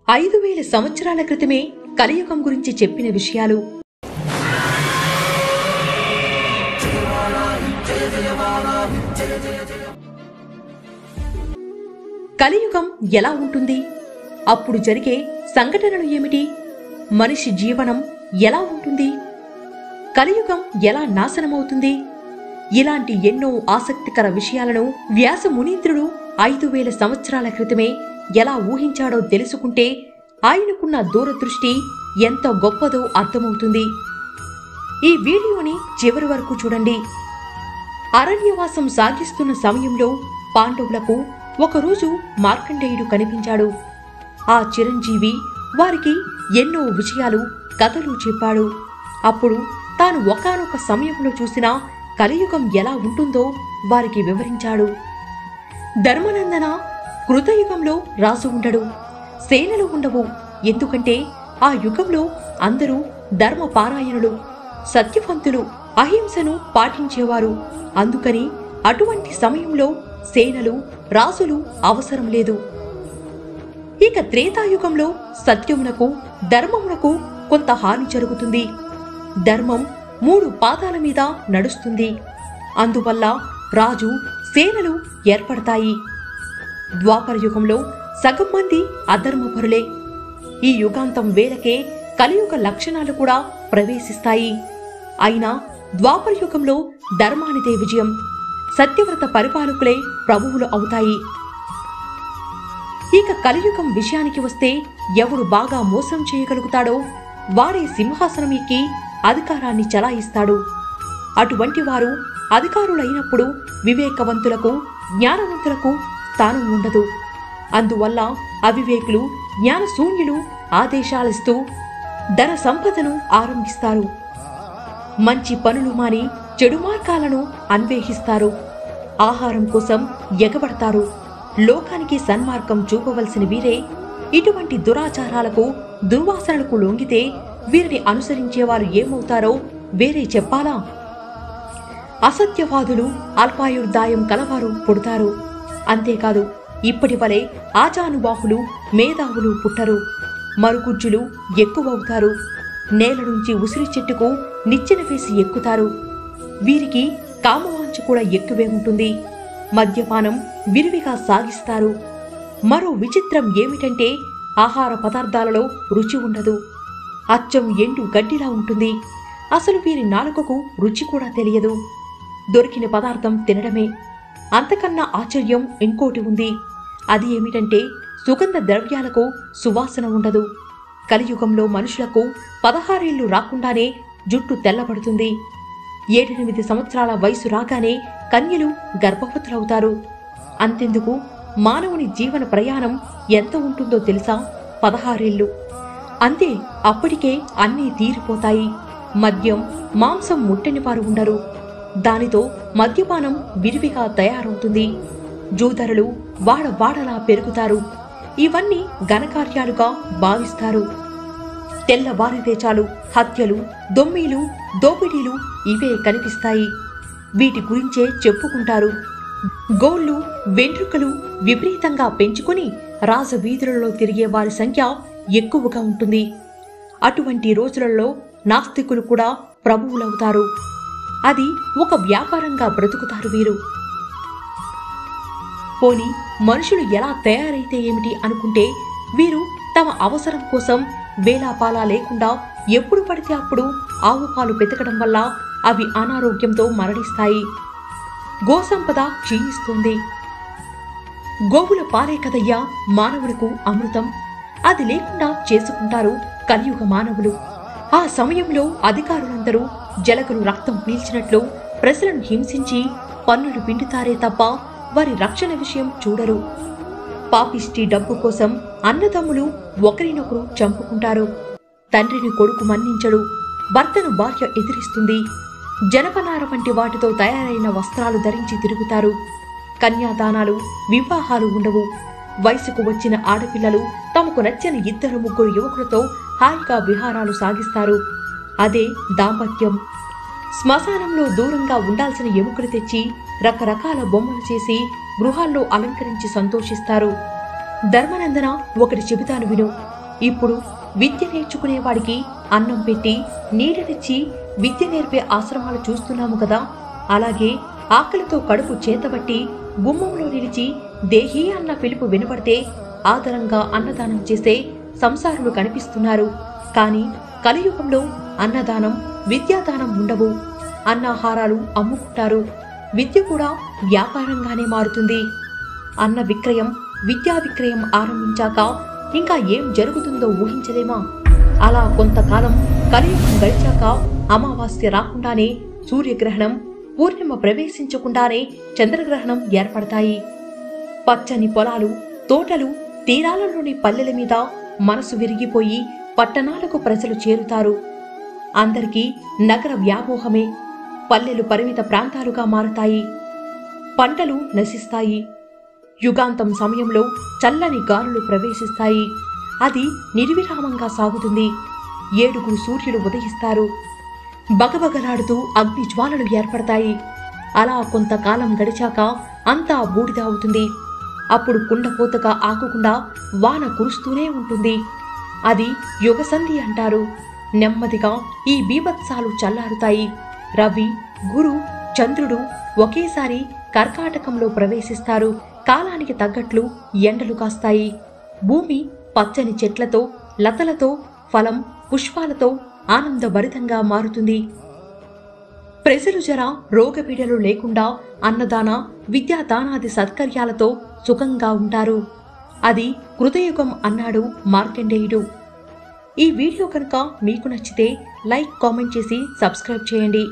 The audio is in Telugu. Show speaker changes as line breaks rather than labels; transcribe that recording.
5000 సంవత్సరాల క్రితమే కలియుగం గురించి చెప్పిన విషయాలు. కలియుగం ఎలా ఉంటుంది? అప్పుడు జరిగే సంఘటనలు ఏమిటి? మనిషి జీవనం ఎలా ఉంటుంది? కలియుగం ఎలా నాశనమవుతుంది? ఇలాంటి ఎన్నో ఆసక్తికర విషయాలను వ్యాస మునీంద్రుడు 5000 సంవత్సరాల క్రితమే ఎలా ఊహించాడో తెలుసుకుంటే ఆయనకున్న దూరదృష్టి ఎంత గొప్పదో అర్థమవుతుంది. ఈ వీడియోని చివరి వరకు చూడండి. అరణ్యవాసం సాగిస్తున్న సమయంలో పాండవులకు ఒకరోజు మార్కండేయుడు కనిపించాడు. ఆ చిరంజీవి వారికి ఎన్నో విషయాలు, కథలు చెప్పాడు. అప్పుడు తాను ఒకానొక సమయంలో చూసిన కలియుగం ఎలా ఉంటుందో వారికి వివరించాడు. ధర్మనందన, కృతయుగంలో రాజు ఉండడు, సేనలు ఉండవు. ఎందుకంటే ఆ యుగంలో అందరూ ధర్మపారాయణులు, సత్యవంతులు, అహింసను పాటించేవారు. అందుకని అటువంటి సమయంలో సేనలు, రాజులు అవసరం లేదు. ఇక త్రేతాయుగంలో సత్యమునకు, ధర్మమునకు కొంత హాని జరుగుతుంది. ధర్మం 3 పాదాల మీద నడుస్తుంది. అందువల్ల రాజు, సేనలు ఏర్పడతాయి. ద్వాపర యుగంలో సగం మంది అధర్మపరులే. ఈ యుగాంతం వేళకే కలియుగ లక్షణాలు కూడా ప్రవేశిస్తాయి. అయినా ద్వాపర యుగంలో ధర్మానిదే విజయం. సత్యవ్రత పరిపాలకులే ప్రభువులు అవుతాయి. ఇక కలియుగం విషయానికి వస్తే ఎవడు బాగా మోసం చేయగలుగుతాడో వాడే సింహాసనం ఎక్కి అధికారాన్ని చలాయిస్తాడు. అటువంటి వారు అధికారులైనప్పుడు వివేకవంతులకు, జ్ఞానవంతులకు స్థానం ఉండదు. అందువల్ల అవివేకులు, జ్ఞానశూన్యులు ఆదేశాలిస్తూ ధన సంపదను ఆరంభిస్తారు. మంచి పనులు మాని చెడు మార్గాలను అన్వేషిస్తారు. ఆహారం కోసం ఎగబడతారు. లోకానికి సన్మార్గం చూపవలసిన వీరే ఇటువంటి దురాచారాలకు, దుర్వాసనలకు లొంగితే వీరిని అనుసరించేవారు ఏమవుతారో వేరే చెప్పాలా? అసత్యవాదులు, అల్పాయుర్దాయం కలవారు పుడతారు. అంతేకాదు, ఇప్పటి వలె ఆజానుబాహులు, మేధావులు పుట్టరు. మరుగుజ్జులు ఎక్కువవుతారు. నేల నుంచి ఉసిరి చెట్టుకు నిచ్చెన వేసి ఎక్కుతారు. వీరికి కామవాంఛ కూడా ఎక్కువే ఉంటుంది. మద్యపానం విరివిగా సాగిస్తారు. మరో విచిత్రం ఏమిటంటే ఆహార పదార్థాలలో రుచి ఉండదు. అచ్చం ఎండు గడ్డిలా ఉంటుంది. అసలు వీరి నాలుకకు రుచి కూడా తెలియదు. దొరికిన పదార్థం తినడమే. అంతకన్నా ఆశ్చర్యం ఇంకోటి ఉంది. అది ఏమిటంటే సుగంధ ద్రవ్యాలకు సువాసన ఉండదు. కలియుగంలో మనుషులకు 16 ఏళ్లు రాకుండానే జుట్టు తెల్లబడుతుంది. 7-8 సంవత్సరాల వయసు రాగానే కన్యలు గర్భవతులవుతారు. అంతెందుకు, మానవుని జీవన ప్రయాణం ఎంత ఉంటుందో తెలుసా? 16 ఏళ్లు. అంతే, అప్పటికే అన్నీ తీరిపోతాయి. మద్యం, మాంసం ముట్టని వారు ఉండరు. దానితో మద్యపానం విరివిగా తయారవుతుంది. జూదరులు వాడవాడలా పెరుగుతారు. ఇవన్నీ ఘనకార్యాలుగా భావిస్తారు. తెల్లవారితే చాలు హత్యలు, దొమ్మీలు, దోపిడీలు ఇవే కనిపిస్తాయి. వీటి గురించే చెప్పుకుంటారు. గోళ్లు, వెంట్రుకలు విపరీతంగా పెంచుకుని రాజవీధులలో తిరిగే వారి సంఖ్య ఎక్కువగా ఉంటుంది. అటువంటి రోజులలో నాస్తికులు కూడా ప్రభువులవుతారు. అది ఒక వ్యాపారంగా బ్రతుకుతారు వీరు. పోని మనుషులు ఎలా తయారైతే ఏమిటి అనుకుంటే వీరు తమ అవసరం కోసం వేలాపాలా లేకుండా ఎప్పుడు పడితే అప్పుడు ఆవు పాలు పెతకడం వల్ల అవి అనారోగ్యంతో మరణిస్తాయి. గోసంపద క్షీణిస్తుంది. గోవుల పాలే కదయ్యా మానవులకు అమృతం. అది లేకుండా చేసుకుంటారు కలియుగ మానవులు. ఆ సమయంలో అధికారులందరూ జలగలు రక్తం పీల్చినట్లు ప్రజలను హింసించి పన్నులు పిండుతారే తప్ప వారి రక్షణ విషయం చూడరు. పాపిష్టి డబ్బు కోసం అన్నదమ్ములు ఒకరినొకరు చంపుకుంటారు. తండ్రిని కొడుకు మన్నించడు. భర్తను భార్య ఎదిరిస్తుంది. జనపనార వంటి వాటితో తయారైన వస్త్రాలు ధరించి తిరుగుతారు. కన్యాదానాలు, వివాహాలు ఉండవు. వయసుకు వచ్చిన ఆడపిల్లలు తమకు నచ్చిన 2-3 యువకులతో హాయిగా విహారాలు సాగిస్తారు. అదే దాంపత్యం. శ్మశానంలో దూరంగా ఉండాల్సిన ఎముకలు తెచ్చి రకరకాల బొమ్మలు చేసి గృహాల్లో అలంకరించి సంతోషిస్తారు. ధర్మనందన, ఒకటి చెబుతాను విను. ఇప్పుడు విద్య నేర్చుకునేవాడికి అన్నం పెట్టి నీడనిచ్చి విద్య నేర్పే ఆశ్రమాలు చూస్తున్నాము కదా, అలాగే ఆకలితో కడుపు చేతబట్టి గుమ్మంలో నిలిచి దేహీ అన్న పిలుపు వినపడితే ఆదరంగా అన్నదానం చేసే సంసారులు కనిపిస్తున్నారు. కానీ కలియుగంలో అన్నదానం విద్యాదానం ఉండవు. అన్నాహారాలు అమ్ముకుంటారు. విద్య కూడా వ్యాపారంగానే మారుతుంది. అన్న విక్రయం విద్యా విక్రయం ఆరంభించాక ఇంకా ఏం జరుగుతుందో ఊహించలేమా? అలా కొంతకాలం కలియుగం గడిచాక అమావాస్య రాకుండానే సూర్యగ్రహణం, పూర్ణిమ ప్రవేశించకుండానే చంద్రగ్రహణం ఏర్పడతాయి. పచ్చని పొలాలు, తోటలు, తీరాలలోని పల్లెల మీద మనసు విరిగిపోయి పట్టణాలకు ప్రజలు చేరుతారు. అందరికీ నగర వ్యామోహమే. పల్లెలు పరిమిత ప్రాంతాలుగా మారతాయి. పంటలు నశిస్తాయి. యుగాంతం సమయంలో చల్లని గాలులు ప్రవేశిస్తాయి. అది నిర్విరామంగా సాగుతుంది. 7 సూర్యులు ఉదయిస్తారు. బగబగలాడుతూ అగ్ని జ్వాలలు ఏర్పడతాయి. అలా కొంతకాలం గడిచాక అంతా బూడిద అవుతుంది. అప్పుడు కుండపోతగా ఆగకుండా వాన కురుస్తూనే ఉంటుంది. అది యుగసంధి అంటారు. నెమ్మదిగా ఈ బీభత్సాలు చల్లారుతాయి. రవి, గురు, చంద్రుడు ఒకేసారి కర్కాటకంలో ప్రవేశిస్తారు. కాలానికి తగ్గట్లు ఎండలు కాస్తాయి. భూమి పచ్చని చెట్లతో, లతలతో, ఫలం, పుష్పాలతో ఆనందభరితంగా మారుతుంది. ప్రజలు జర రోగపీడలు లేకుండా అన్నదాన, విద్యాదానాది సత్కర్యాలతో సుఖంగా ఉంటారు. అది కృతయుగం అన్నాడు మార్కండేయుడు. ఈ వీడియో కనుక మీకు నచ్చితే లైక్, కామెంట్ చేసి సబ్స్క్రైబ్ చేయండి.